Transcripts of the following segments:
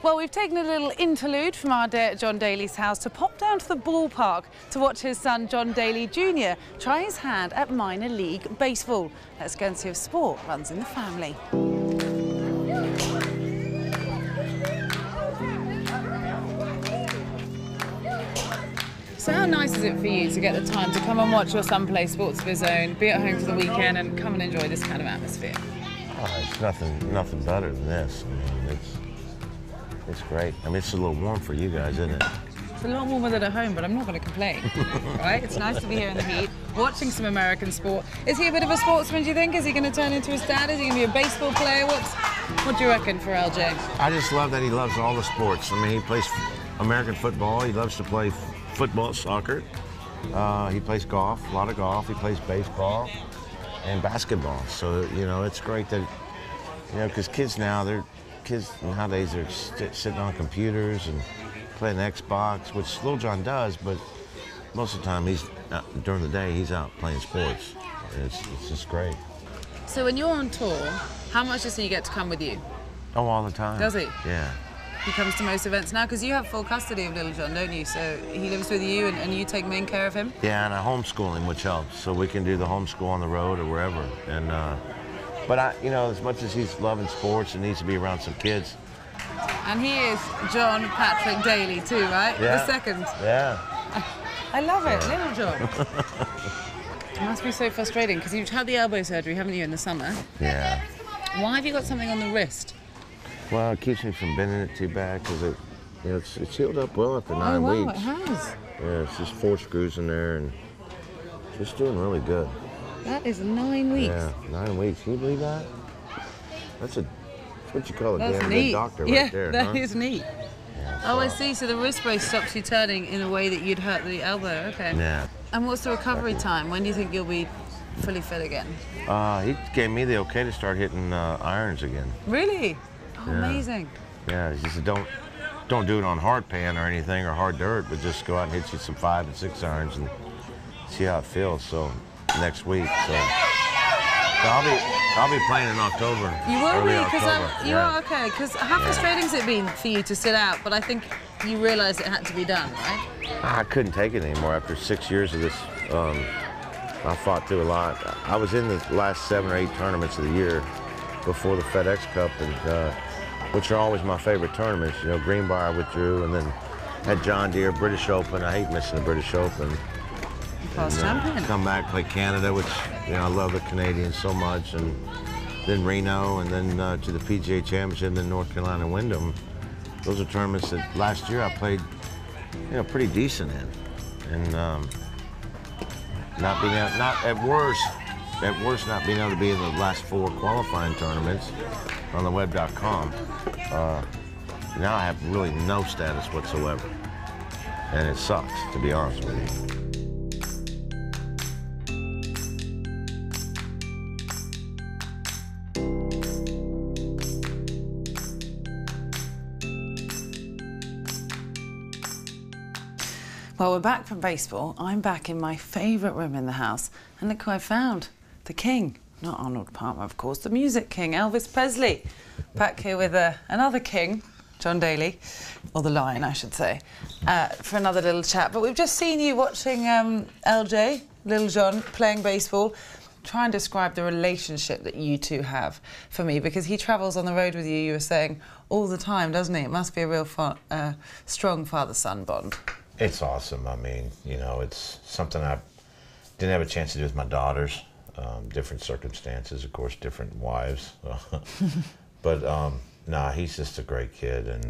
Well, we've taken a little interlude from our day at John Daly's house to pop down to the ballpark to watch his son, John Daly Jr., try his hand at minor league baseball. Let's go and see if sport runs in the family. So how nice is it for you to get the time to come and watch your son play sports of his own, be at home for the weekend and come and enjoy this kind of atmosphere? Oh, it's nothing better than this. I mean, it's great. I mean, it's a little warm for you guys, isn't it? It's a lot warmer than at home, but I'm not going to complain, right? It's nice to be here in the heat, watching some American sport. Is he a bit of a sportsman, do you think? Is he going to turn into his dad? Is he going to be a baseball player? What do you reckon for LJ? I just love that he loves all the sports. I mean, he plays American football. He loves to play football, soccer. He plays golf, a lot of golf. He plays baseball and basketball. So, you know, it's great that, you know, because kids nowadays are sitting on computers and playing Xbox, which Little John does, but most of the time during the day he's out playing sports. It's just great. So when you're on tour, how much does he get to come with you? Oh, all the time. Does he? Yeah. He comes to most events now, because you have full custody of Little John, don't you? So he lives with you and you take main care of him? Yeah, and I homeschool him, which helps. So we can do the homeschool on the road or wherever. And but you know, as much as he's loving sports and needs to be around some kids. And he is John Patrick Daly too, right? Yeah. The second. Yeah. I love it, Little John. It must be so frustrating, because you've had the elbow surgery, haven't you, in the summer? Yeah. Why have you got something on the wrist? Well, it keeps me from bending it too bad, because it's healed up well after 9 weeks. Oh, wow, it has. Yeah, it's just 4 screws in there, and it's doing really good. That is 9 weeks. Yeah, 9 weeks. Can you believe that? That's what you call a That's damn neat. good doctor Yeah, right there, that is neat. Yeah, Oh, I see. So the wrist brace stops you turning in a way that you'd hurt the elbow. Okay. Yeah. And what's the recovery time? When do you think you'll be fully fit again? He gave me the okay to start hitting irons again. Really? Oh, Yeah. amazing. Yeah, he said don't do it on hard pan or anything or hard dirt, but just go out and hit you some 5 and 6 irons and see how it feels. So next week, so I'll be playing in October. You will be, because you Yeah. are okay. Because how frustrating has it been for you to sit out? But I think you realised it had to be done, right? I couldn't take it anymore after 6 years of this. I fought through a lot. I was in the last 7 or 8 tournaments of the year before the FedEx Cup, and which are always my favorite tournaments. You know, Greenbrier I withdrew, and then had John Deere, British Open. I hate missing the British Open. Past champion. Come back, play Canada, which, you know, I love the Canadians so much, and then Reno, and then to the PGA Championship, and then North Carolina Wyndham. Those are tournaments that last year I played, you know, pretty decent in, and not at worst, not being able to be in the last 4 qualifying tournaments on the web.com. Now I have really no status whatsoever, and it sucks, to be honest with you. Well, we're back from baseball. I'm back in my favourite room in the house. And look who I found. The king. Not Arnold Palmer, of course. The music king, Elvis Presley. Back here with another king, John Daly. Or the lion, I should say. For another little chat. But we've just seen you watching LJ, Little John, playing baseball. Try and describe the relationship that you two have for me, because he travels on the road with you were saying, all the time, doesn't he? It must be a real strong father-son bond. It's awesome. I mean, you know, it's something I didn't have a chance to do with my daughters. Different circumstances, of course, different wives. But, nah, he's just a great kid. And,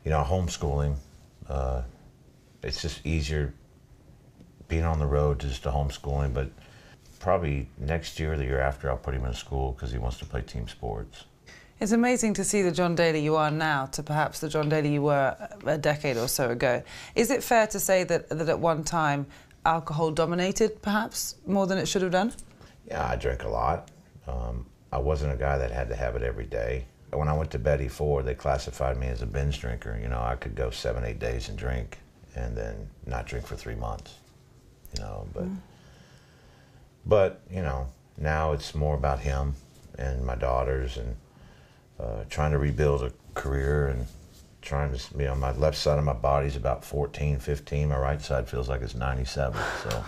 you know, homeschooling, it's just easier being on the road just to homeschooling. But probably next year or the year after, I'll put him in school because he wants to play team sports. It's amazing to see the John Daly you are now to perhaps the John Daly you were a decade or so ago. Is it fair to say that at one time alcohol dominated, perhaps, more than it should have done? Yeah, I drank a lot. I wasn't a guy that had to have it every day. When I went to Betty Ford, they classified me as a binge drinker. You know, I could go 7, 8 days and drink, and then not drink for 3 months. You know, but you know, now it's more about him and my daughters and trying to rebuild career and trying to, you know, my left side of my body's about 14, 15. My right side feels like it's 97. So,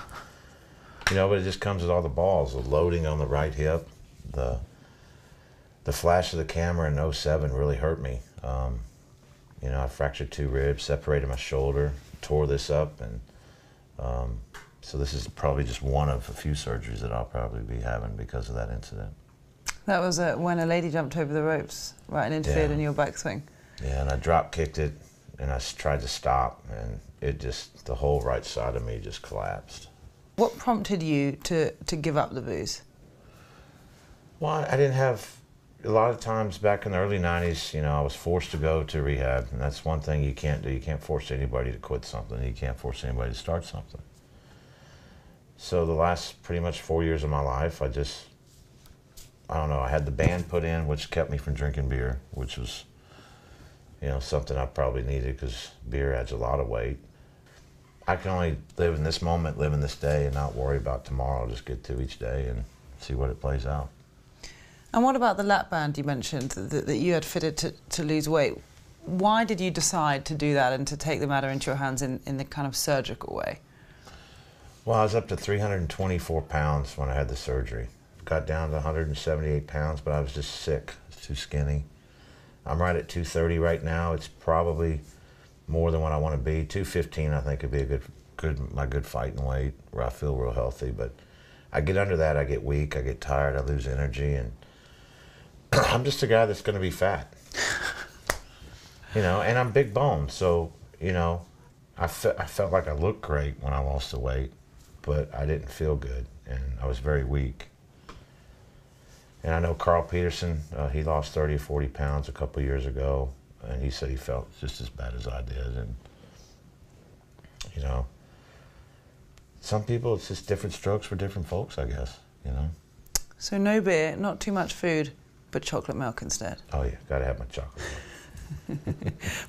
you know, but it just comes with all the balls. The loading on the right hip, the flash of the camera in '07 really hurt me. You know, I fractured 2 ribs, separated my shoulder, tore this up, and so this is probably just one of a few surgeries that I'll probably be having because of that incident. That was when a lady jumped over the ropes, right, and interfered in your backswing. Yeah, and I drop kicked it, and I tried to stop, and it just, the whole right side of me just collapsed. What prompted you to give up the booze? Well, I didn't have, a lot of times back in the early 90s, you know, I was forced to go to rehab, and that's one thing you can't do. You can't force anybody to quit something. You can't force anybody to start something. So the last pretty much 4 years of my life, I don't know, I had the band put in, which kept me from drinking beer, which was, you know, something I probably needed because beer adds a lot of weight. I can only live in this moment, live in this day, and not worry about tomorrow. Just get through each day and see what it plays out. And what about the lap band you mentioned that you had fitted to lose weight? Why did you decide to do that and to take the matter into your hands in the kind of surgical way? Well, I was up to 324 pounds when I had the surgery. Got down to 178 pounds, but I was just sick. I was too skinny. I'm right at 230 right now. It's probably more than what I want to be. 215 I think would be my good fighting weight, where I feel real healthy. But I get under that, I get weak, I get tired, I lose energy, and I'm just a guy that's going to be fat. You know, and I'm big boned, so, you know, I felt like I looked great when I lost the weight, but I didn't feel good, and I was very weak. And I know Carl Peterson, he lost 30 or 40 pounds a couple years ago, and he said he felt just as bad as I did. And, you know, some people, it's just different strokes for different folks, I guess, you know. So no beer, not too much food, but chocolate milk instead? Oh yeah, gotta have my chocolate milk.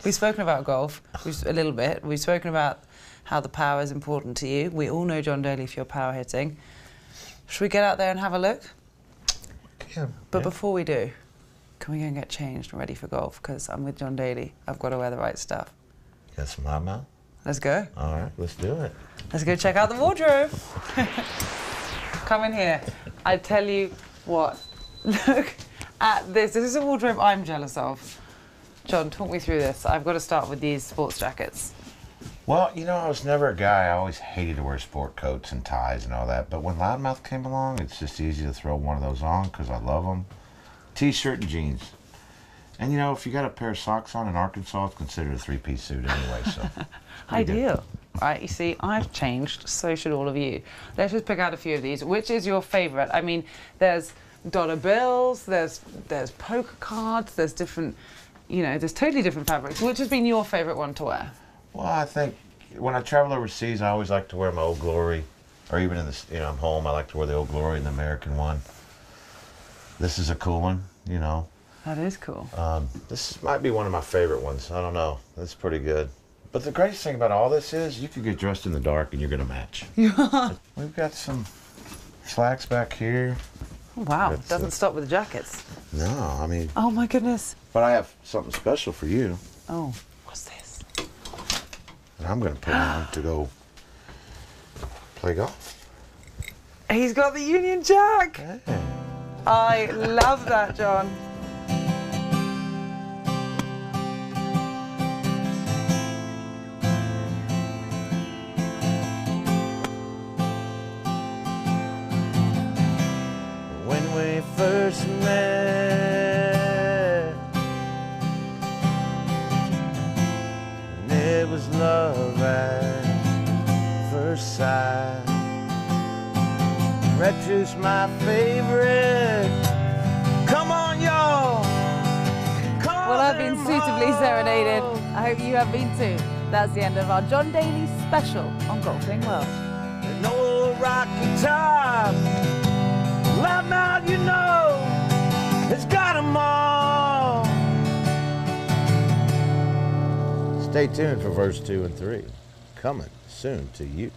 We've spoken about golf a little bit. We've spoken about how the power is important to you. We all know John Daly for your power hitting. Should we get out there and have a look? Yeah. But before we do, can we go and get changed and ready for golf? Because I'm with John Daly. I've got to wear the right stuff. Got some loudmouth? Let's go. All right, let's do it. Let's go check out the wardrobe. Come in here. I tell you what, look at this. This is a wardrobe I'm jealous of. John, talk me through this. I've got to start with these sports jackets. Well, you know, I was never a guy. I always hated to wear sport coats and ties and all that. But when Loudmouth came along, it's just easy to throw one of those on because I love them. T-shirt and jeans. And, you know, if you got a pair of socks on in Arkansas, it's considered a three-piece suit anyway, so. Ideal. Right, you see, I've changed, so should all of you. Let's just pick out a few of these. Which is your favourite? I mean, there's dollar bills, there's poker cards, there's different, you know, there's totally different fabrics. Which has been your favourite one to wear? Well, I think when I travel overseas, I always like to wear my Old Glory, or even in the, you know, I'm home, I like to wear the Old Glory and the American one. This is a cool one, you know. That is cool. This might be one of my favorite ones. I don't know. That's pretty good. But the greatest thing about all this is you could get dressed in the dark and you're going to match. We've got some slacks back here. Oh, wow. Doesn't stop with the jackets. No, I mean... Oh, my goodness. But I have something special for you. Oh, what's this? And I'm going to put on to go play golf. He's got the Union Jack. Hey. I love that, John. When we first met, and it was love at first sight. Red juice, my favorite. Come on, y'all. Well, I've been suitably serenaded. I hope you have been too. That's the end of our John Daly special on Golfing World. An old rock guitar, Loudmouth, you know, it's got 'em all. Stay tuned for verse 2 and 3. Coming soon to you.